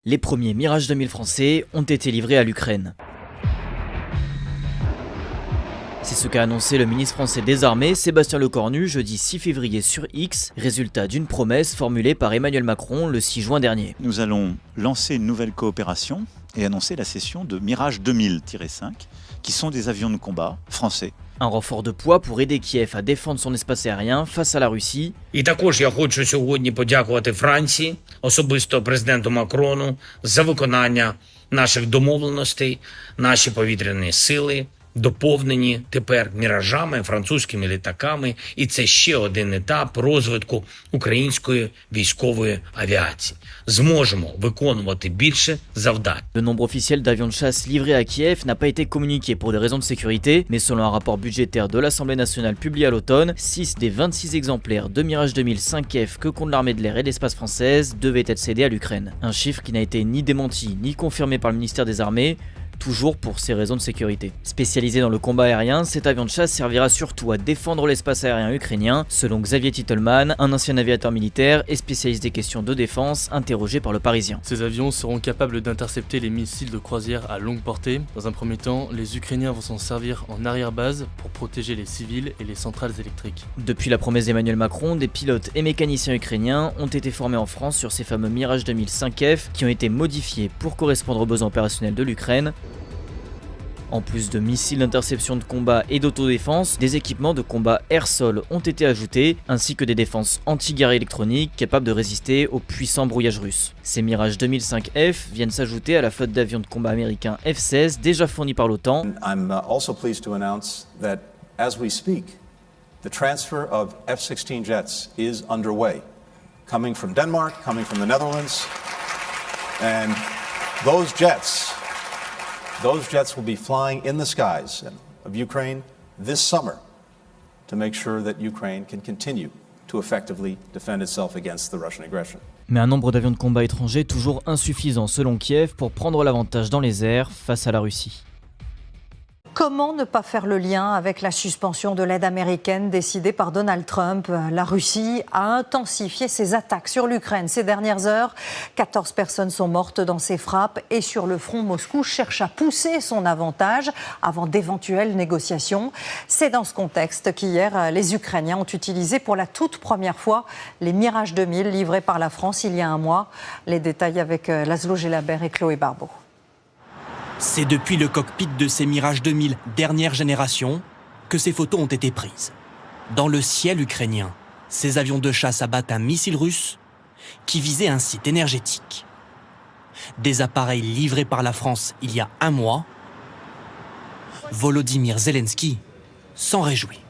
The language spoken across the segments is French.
Les premiers Mirage 2000 français ont été livrés à l'Ukraine. C'est ce qu'a annoncé le ministre français des Armées, Sébastien Lecornu, jeudi 6 février sur X, résultat d'une promesse formulée par Emmanuel Macron le 6 juin dernier. Nous allons lancer une nouvelle coopération et annoncer la cession de Mirage 2000-5, qui sont des avions de combat français. Un renfort de poids pour aider Kiev à défendre son espace aérien face à la Russie. І також я хочу сьогодні подякувати Франції, особисто президенту Макрону, за виконання наших домовленостей. Наші повітряні сили доповнені тепер міражами, французькими літаками. І це ще один етап розвитку української військової авіації. Зможемо виконувати більше завдань. Le nombre officiel d'avions de chasse livrés à Kiev n'a pas été communiqué pour des raisons de sécurité, mais selon un rapport budgétaire de l'Assemblée nationale publié à l'automne, 6 des 26 exemplaires de Mirage 2000 5F que compte l'armée de l'air et de l'espace française devaient être cédés à l'Ukraine. Un chiffre qui n'a été ni démenti ni confirmé par le ministère des Armées, toujours pour ces raisons de sécurité. Spécialisé dans le combat aérien, cet avion de chasse servira surtout à défendre l'espace aérien ukrainien, selon Xavier Titelman, un ancien aviateur militaire et spécialiste des questions de défense, interrogé par Le Parisien. Ces avions seront capables d'intercepter les missiles de croisière à longue portée. Dans un premier temps, les Ukrainiens vont s'en servir en arrière-base pour protéger les civils et les centrales électriques. Depuis la promesse d'Emmanuel Macron, des pilotes et mécaniciens ukrainiens ont été formés en France sur ces fameux Mirage 2000 5F qui ont été modifiés pour correspondre aux besoins opérationnels de l'Ukraine. En plus de missiles d'interception de combat et d'autodéfense, des équipements de combat air-sol ont été ajoutés, ainsi que des défenses anti-guerre électroniques capables de résister aux puissants brouillages russes. Ces Mirage 2005F viennent s'ajouter à la flotte d'avions de combat américains F-16 déjà fournis par l'OTAN. I'm also pleased to announce that as we speak, the transfer of F-16 jets is underway, coming from Denmark, coming from the Netherlands, and those jets will be flying in the skies of Ukraine this summer to make sure that Ukraine can continue to effectively defend itself against the Russian aggression. Mais un nombre d'avions de combat étrangers toujours insuffisant selon Kiev pour prendre l'avantage dans les airs face à la Russie. Comment ne pas faire le lien avec la suspension de l'aide américaine décidée par Donald Trump? La Russie a intensifié ses attaques sur l'Ukraine ces dernières heures. 14 personnes sont mortes dans ces frappes et sur le front, Moscou cherche à pousser son avantage avant d'éventuelles négociations. C'est dans ce contexte qu'hier, les Ukrainiens ont utilisé pour la toute première fois les Mirage 2000 livrés par la France il y a un mois. Les détails avec Laszlo Gelabert et Chloé Barbeau. C'est depuis le cockpit de ces Mirage 2000 dernière génération que ces photos ont été prises. Dans le ciel ukrainien, ces avions de chasse abattent un missile russe qui visait un site énergétique. Des appareils livrés par la France il y a un mois, Volodymyr Zelensky s'en réjouit.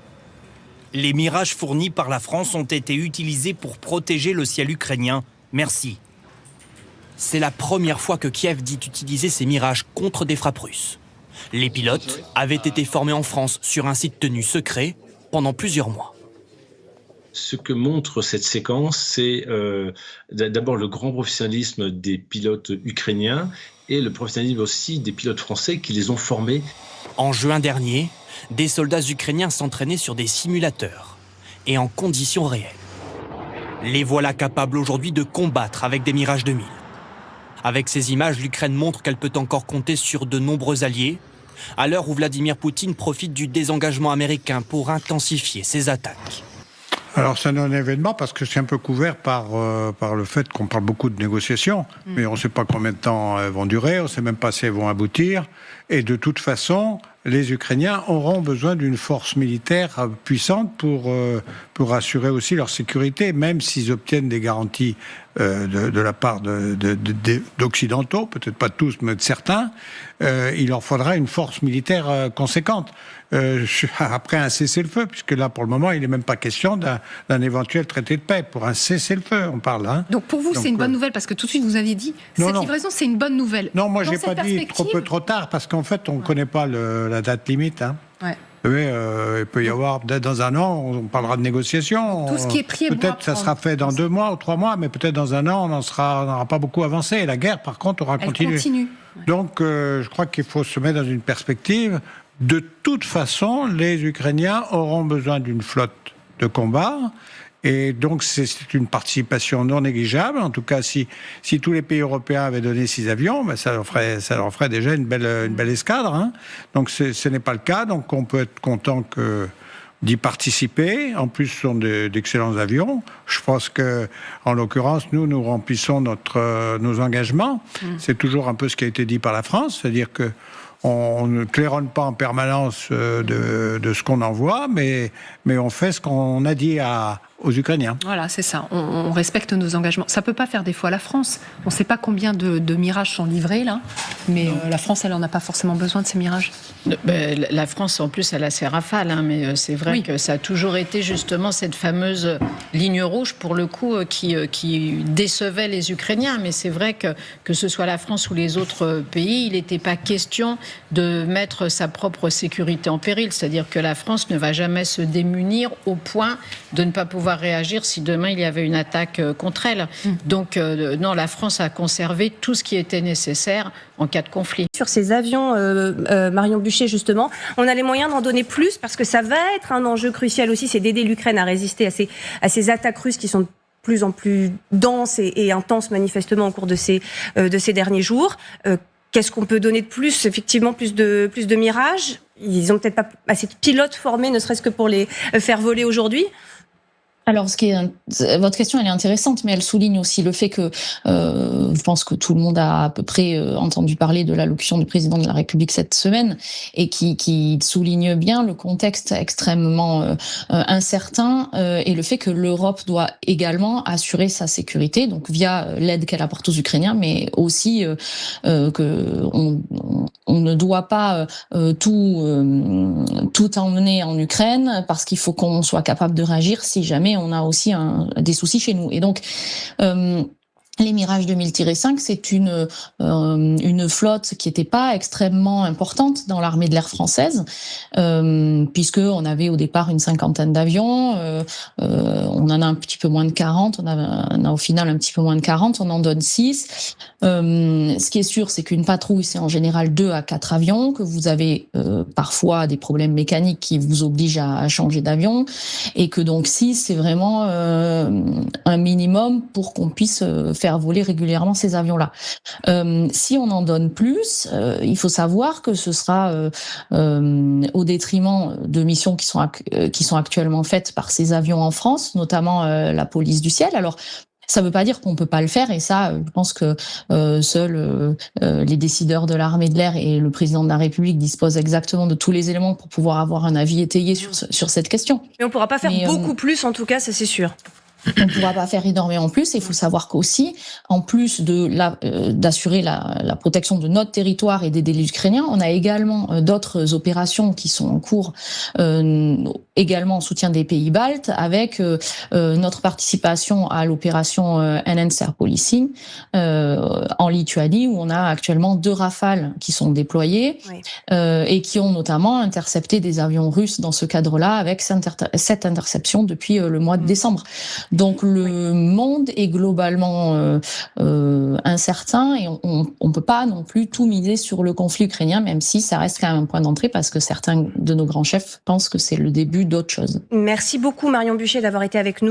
Les Mirages fournis par la France ont été utilisés pour protéger le ciel ukrainien. Merci. C'est la première fois que Kiev dit utiliser ces Mirages contre des frappes russes. Les pilotes avaient été formés en France sur un site tenu secret pendant plusieurs mois. Ce que montre cette séquence, c'est d'abord le grand professionnalisme des pilotes ukrainiens et le professionnalisme aussi des pilotes français qui les ont formés. En juin dernier, des soldats ukrainiens s'entraînaient sur des simulateurs et en conditions réelles. Les voilà capables aujourd'hui de combattre avec des Mirage 2000. Avec ces images, l'Ukraine montre qu'elle peut encore compter sur de nombreux alliés, à l'heure où Vladimir Poutine profite du désengagement américain pour intensifier ses attaques. Alors c'est un événement parce que c'est un peu couvert par le fait qu'on parle beaucoup de négociations, mais on ne sait pas combien de temps elles vont durer, on ne sait même pas si elles vont aboutir, et de toute façon, les Ukrainiens auront besoin d'une force militaire puissante pour assurer aussi leur sécurité, même s'ils obtiennent des garanties de la part d'Occidentaux, peut-être pas tous, mais de certains, il leur faudra une force militaire conséquente. Après un cessez-le-feu, puisque là, pour le moment, il n'est même pas question d'un éventuel traité de paix. Pour un cessez-le-feu, on parle. Hein. Donc pour vous, c'est une bonne nouvelle, parce que tout de suite, vous aviez dit, cette livraison, c'est une bonne nouvelle. Non, moi, je n'ai pas dit trop tard, parce qu'en fait, on ne connaît pas la date limite. Hein. Ouais. Oui, il peut y avoir, peut-être dans un an, on parlera de négociations. Tout ce qui est pris est bon. Peut-être ça sera fait dans 2 mois ou 3 mois, mais peut-être dans un an, on n'aura pas beaucoup avancé. Et la guerre, par contre, aura continué. Continue. Ouais. Donc, je crois qu'il faut se mettre dans une perspective. De toute façon, les Ukrainiens auront besoin d'une flotte de combat Et donc, c'est une participation non négligeable. En tout cas, si tous les pays européens avaient donné 6 avions, ben ça leur ferait déjà une belle escadre. Hein. Donc, ce n'est pas le cas. Donc, on peut être content d'y participer. En plus, ce sont d'excellents avions. Je pense que, en l'occurrence, nous remplissons nos engagements. C'est toujours un peu ce qui a été dit par la France, c'est-à-dire que on ne claironne pas en permanence de ce qu'on envoie, mais on fait ce qu'on a dit aux Ukrainiens. Voilà, c'est ça. On respecte nos engagements. Ça peut pas faire défaut à la France. On ne sait pas combien de mirages sont livrés, là. Mais la France, elle n'en a pas forcément besoin de ces mirages. La France, en plus, elle a ses rafales. Hein, mais c'est vrai que ça a toujours été justement cette fameuse ligne rouge, pour le coup, qui décevait les Ukrainiens. Mais c'est vrai que ce soit la France ou les autres pays, il n'était pas question de mettre sa propre sécurité en péril. C'est-à-dire que la France ne va jamais se démunir au point de ne pas pouvoir réagir si demain il y avait une attaque contre elle. Donc non, la France a conservé tout ce qui était nécessaire en cas de conflit. Sur ces avions, Marion Buchet, justement, on a les moyens d'en donner plus parce que ça va être un enjeu crucial aussi, c'est d'aider l'Ukraine à résister à ces attaques russes qui sont de plus en plus denses et intenses manifestement au cours de ces derniers jours. Qu'est-ce qu'on peut donner de plus? Effectivement, plus de mirages. Ils n'ont peut-être pas assez de pilotes formés, ne serait-ce que pour les faire voler aujourd'hui. Alors, votre question, elle est intéressante, mais elle souligne aussi le fait que je pense que tout le monde a à peu près entendu parler de l'allocution du président de la République cette semaine et qui souligne bien le contexte extrêmement incertain et le fait que l'Europe doit également assurer sa sécurité, donc via l'aide qu'elle apporte aux Ukrainiens, mais aussi que on ne doit pas tout emmener en Ukraine parce qu'il faut qu'on soit capable de réagir si jamais on a aussi des soucis chez nous. Et donc, les Mirage 2000-5, c'est une flotte qui n'était pas extrêmement importante dans l'armée de l'air française, puisque on avait au départ une 50aine d'avions, on en a un petit peu moins de 40, on a au final un petit peu moins de 40, on en donne 6. Ce qui est sûr, c'est qu'une patrouille, c'est en général 2 à 4 avions, que vous avez parfois des problèmes mécaniques qui vous obligent à changer d'avion, et que donc 6, c'est vraiment un minimum pour qu'on puisse faire voler régulièrement ces avions-là. Si on en donne plus, il faut savoir que ce sera au détriment de missions qui sont actuellement faites par ces avions en France, notamment la police du ciel. Alors, ça ne veut pas dire qu'on ne peut pas le faire, et ça, je pense que seuls les décideurs de l'armée de l'air et le président de la République disposent exactement de tous les éléments pour pouvoir avoir un avis étayé sur cette question. Mais on ne pourra pas faire beaucoup plus, en tout cas, ça c'est sûr. On ne pourra pas faire énormément plus. Et il faut savoir qu'aussi, en plus d'assurer la protection de notre territoire et d'aider les Ukrainiens, on a également d'autres opérations qui sont en cours, également en soutien des pays baltes, avec notre participation à l'opération Enhanced Air Policing en Lituanie, où on a actuellement 2 Rafales qui sont déployés et qui ont notamment intercepté des avions russes dans ce cadre-là, avec 7 interceptions depuis le mois de décembre. Donc le monde est globalement incertain et on peut pas non plus tout miser sur le conflit ukrainien, même si ça reste quand même un point d'entrée parce que certains de nos grands chefs pensent que c'est le début d'autre chose. Merci beaucoup Marion Buchet d'avoir été avec nous.